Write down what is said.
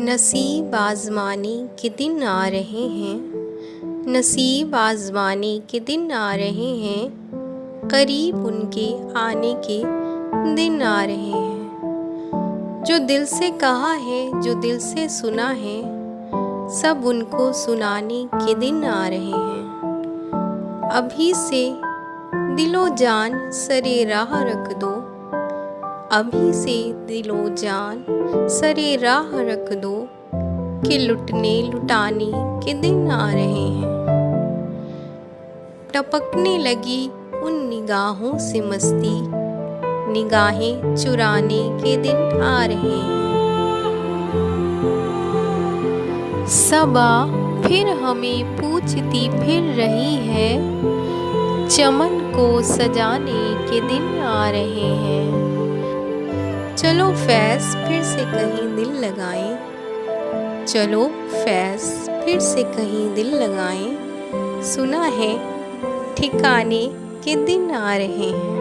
नसीब आज़माने के दिन आ रहे हैं, नसीब आज़माने के दिन आ रहे हैं, करीब उनके आने के दिन आ रहे हैं। जो दिल से कहा है, जो दिल से सुना है, सब उनको सुनाने के दिन आ रहे हैं। अभी से दिलो जान सरे राह रख दो, अभी से दिलो जान सरे राह रख दो, कि लुटने लुटाने के दिन आ रहे हैं। टपकने लगी उन निगाहों से मस्ती, निगाहें चुराने के दिन आ रहे हैं। सबा फिर हमें पूछती फिर रही है, चमन को सजाने के दिन आ रहे हैं। चलो फैज़ फिर से कहीं दिल लगाएं, चलो फैज़ फिर से कहीं दिल लगाएं, सुना है ठिकाने के दिन आ रहे हैं।